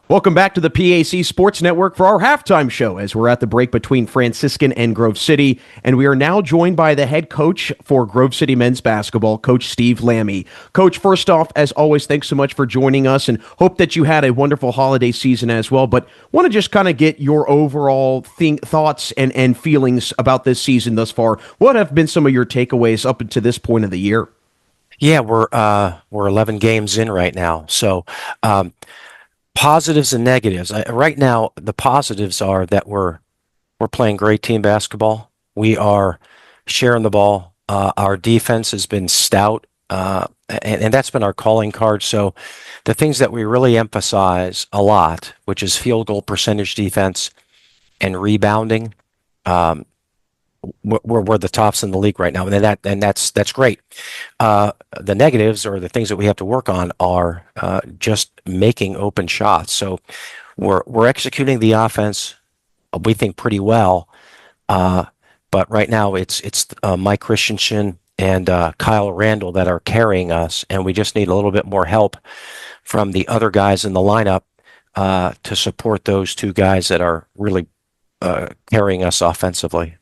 Welcome back to the PAC Sports Network for our halftime show as we're at the break between Franciscan and Grove City. And we are now joined by the head coach for Grove City men's basketball, Coach Steve Lamie. Coach, first off, as always, thanks so much for joining us and hope that you had a wonderful holiday season as well. But want to just kind of get your overall thoughts and feelings about this season thus far. What have been some of your takeaways up until this point of the year? Yeah, we're 11 games in right now. So, positives and negatives. Right now, the positives are that we're playing great team basketball. We are sharing the ball. Our defense has been stout, and that's been our calling card. So, the things that we really emphasize a lot, which is field goal percentage defense and rebounding. Um, we're the tops in the league right now, and that's great. The negatives or the things that we have to work on are just making open shots. So we're executing the offense, we think pretty well, but right now it's Mike Christensen and Kyle Randall that are carrying us, and we just need a little bit more help from the other guys in the lineup to support those two guys that are really carrying us offensively.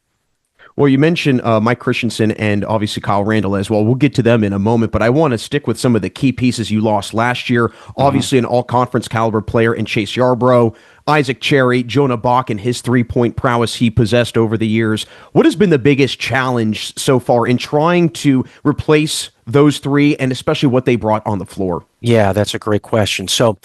Well, you mentioned Mike Christensen and obviously Kyle Randall as well. We'll get to them in a moment, but I want to stick with some of the key pieces you lost last year. Mhm. Obviously, an all-conference caliber player in Chase Yarbrough, Isaac Cherry, Jonah Bach, and his three-point prowess he possessed over the years. What has been the biggest challenge so far in trying to replace those three, and especially what they brought on the floor? Yeah, that's a great question. So,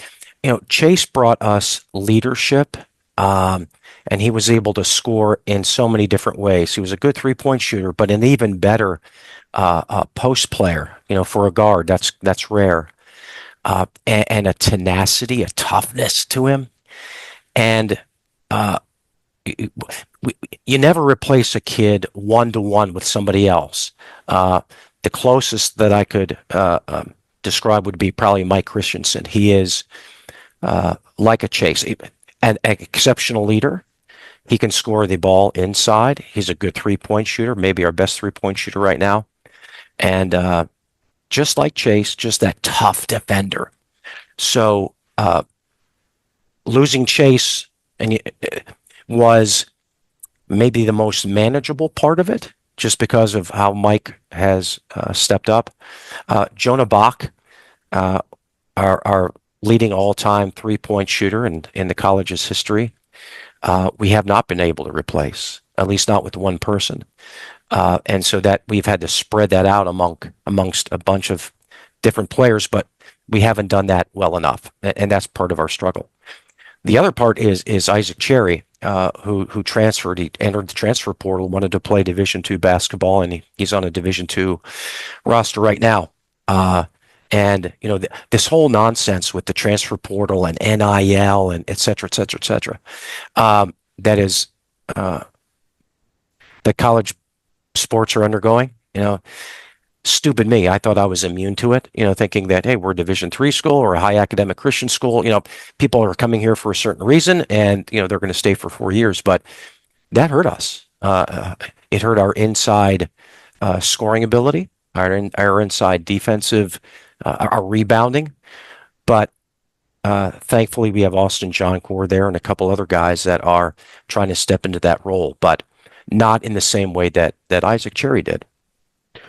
Chase brought us leadership, um, and he was able to score in so many different ways. He was a good three-point shooter, but an even better post player. For a guard, that's rare. And a tenacity, a toughness to him, and uh, you never replace a kid one to one with somebody else. Uh, the closest that I could describe would be probably Mike Christensen. He is like a Chase, an exceptional leader. He can score the ball inside. He's a good three-point shooter, maybe our best three-point shooter right now. And just like Chase, just that tough defender. So losing Chase and was maybe the most manageable part of it, just because of how Mike has stepped up. Jonah Bach, uh, our leading all-time three-point shooter in the college's history, we have not been able to replace, at least not with one person. And so that we've had to spread that out amongst a bunch of different players, but we haven't done that well enough, and that's part of our struggle. The other part is Isaac Cherry, who transferred. He entered the transfer portal, wanted to play Division II basketball, and he's on a Division II roster right now. And this whole nonsense with the transfer portal and NIL and et cetera, et cetera, et cetera, that is uh, that college sports are undergoing. Stupid me. I thought I was immune to it. Thinking that, hey, we're a Division III school or a high academic Christian school. People are coming here for a certain reason, and they're going to stay for 4 years. But that hurt us. It hurt our inside scoring ability, our inside defensive, our rebounding. But thankfully, we have Austin Johncore there and a couple other guys that are trying to step into that role, but not in the same way that Isaac Cherry did.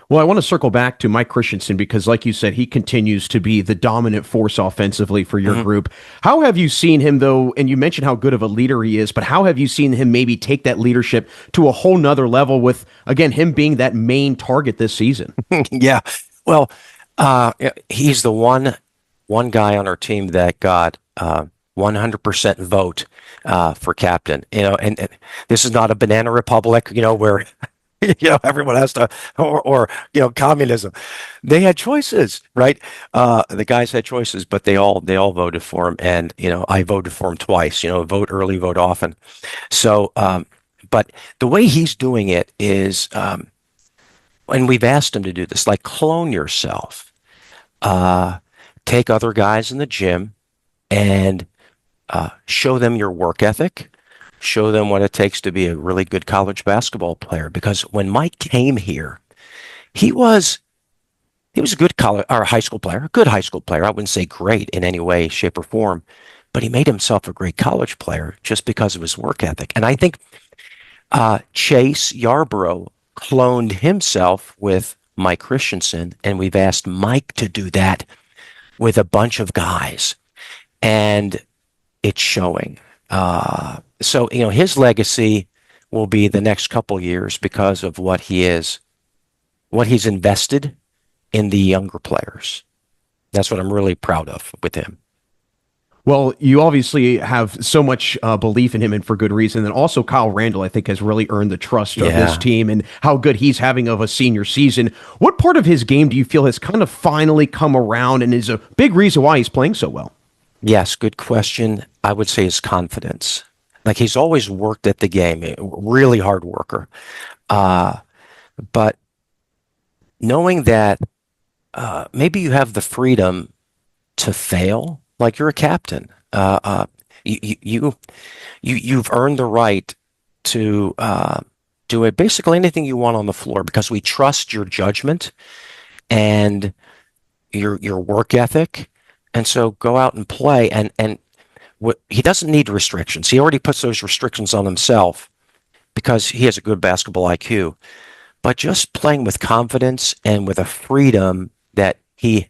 Well, I want to circle back to Mike Christensen because, like you said, he continues to be the dominant force offensively for your Mhm. group. How have you seen him, though? And you mentioned how good of a leader he is, but how have you seen him maybe take that leadership to a whole nother level with, again, him being that main target this season? Yeah. Well, he's the one guy on our team that got 100% vote for captain. And this is not a banana republic, where everyone has to, or communism. They had choices, right? The guys had choices, but they all voted for him, and I voted for him twice. Vote early, vote often. So, but the way he's doing it is, and we've asked him to do this, like clone yourself. Uh, Take other guys in the gym and show them your work ethic, show them what it takes to be a really good college basketball player. Because when Mike came here, he was he was a good college or high school player, a good high school player. I wouldn't say great in any way, shape, or form, but he made himself a great college player just because of his work ethic. And I think Chase Yarborough cloned himself with Mike Christensen, and we've asked Mike to do that with a bunch of guys, and it's showing. So his legacy will be the next couple years because of what he's invested in the younger players. That's what I'm really proud of with him. Well, you obviously have so much belief in him, and for good reason. And also, Kyle Randall, I think, has really earned the trust of this Yeah. team and how good he's having of a senior season. What part of his game do you feel has kind of finally come around and is a big reason why he's playing so well? Yes, good question. I would say his confidence. Like he's always worked at the game, a really hard worker. Uh, but knowing that maybe you have the freedom to fail, like you're a captain. You've earned the right to do it basically anything you want on the floor because we trust your judgment and your work ethic. And so go out and play. And he doesn't need restrictions. He already puts those restrictions on himself because he has a good basketball IQ. But just playing with confidence and with a freedom that he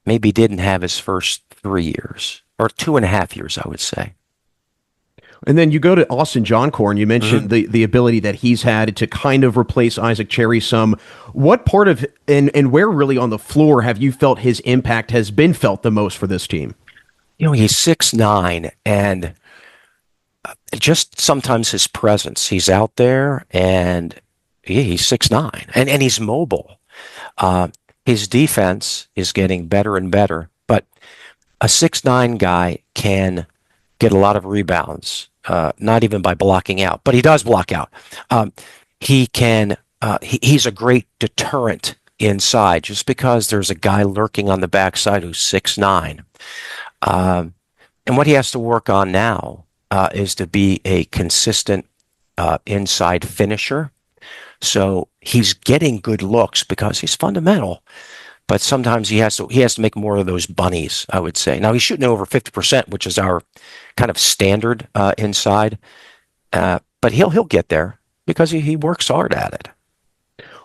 maybe didn't have his first 3 years or 2.5 years, I would say. And then you go to Austin Johncore, and you Mm-hmm. mentioned the ability that he's had to kind of replace Isaac Cherry some. What part of and where really on the floor have you felt his impact has been felt the most for this team? He's 6'9", and just sometimes his presence. He's out there, and he's 6'9", and he's mobile. Uh, his defense is getting better and better, but a 6'9" guy can get a lot of rebounds, not even by blocking out, but he does block out. Um, he can. He's a great deterrent inside, just because there's a guy lurking on the backside who's 6'9". Um, and what he has to work on now is to be a consistent inside finisher. So he's getting good looks because he's fundamental, but sometimes he has to make more of those bunnies, I would say. Now he's shooting over 50%, which is our kind of standard inside, but he'll get there because he works hard at it.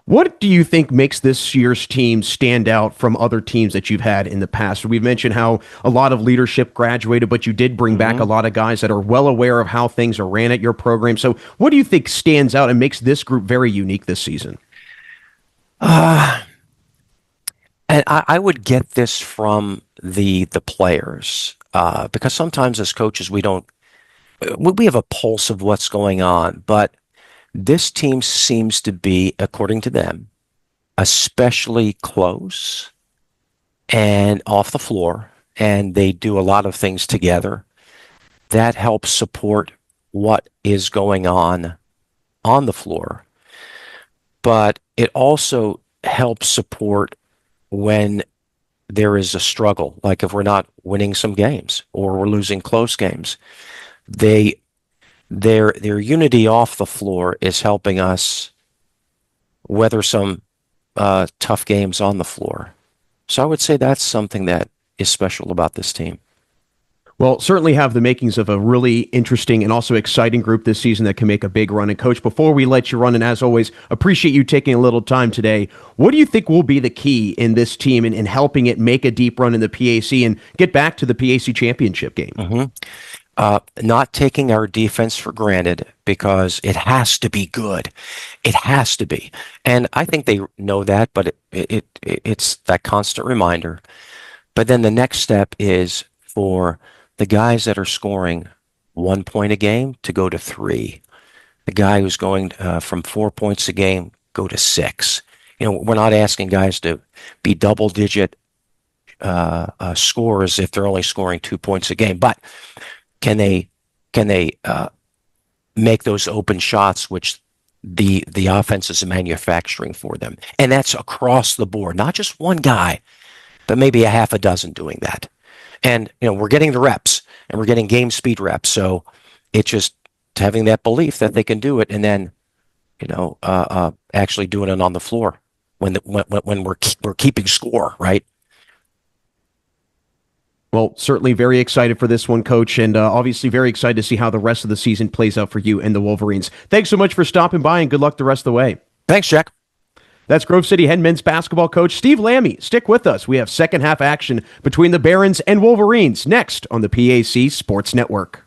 What do you think makes this year's team stand out from other teams that you've had in the past? We've mentioned how a lot of leadership graduated, but you did bring back a Mm-hmm. lot of guys that are well aware of how things are ran at your program. So, what do you think stands out and makes this group very unique this season? Uh, and I would get this from the players because sometimes as coaches we have a pulse of what's going on, but this team seems to be, according to them, especially close and off the floor, and they do a lot of things together. That helps support what is going on the floor, but it also helps support when there is a struggle, like if we're not winning some games or we're losing close games. They their unity off the floor is helping us weather some tough games on the floor. So I would say that's something that is special about this team. Well, certainly have the makings of a really interesting and also exciting group this season that can make a big run. And coach, before we let you run, and as always, appreciate you taking a little time today. What do you think will be the key in this team in helping it make a deep run in the PAC and get back to the PAC championship game? Mm-hmm. Not taking our defense for granted because it has to be good. It has to be. And I think they know that, but it's that constant reminder. But then the next step is for the guys that are scoring 1 point a game to go to three. The guy who's going from 4 points a game go to six. We're not asking guys to be double digit scores if they're only scoring 2 points a game, but can they make those open shots which the offense is manufacturing for them? And that's across the board, not just one guy, but maybe a half a dozen doing that. And we're getting the reps and we're getting game speed reps. So it's just having that belief that they can do it, and then actually doing it on the floor when we're keeping score, right? Well, certainly very excited for this one, Coach, and obviously very excited to see how the rest of the season plays out for you and the Wolverines. Thanks so much for stopping by, and good luck the rest of the way. Thanks, Jack. That's Grove City Hen men's basketball coach Steve Lamie. Stick with us. We have second half action between the Barons and Wolverines next on the PAC Sports Network.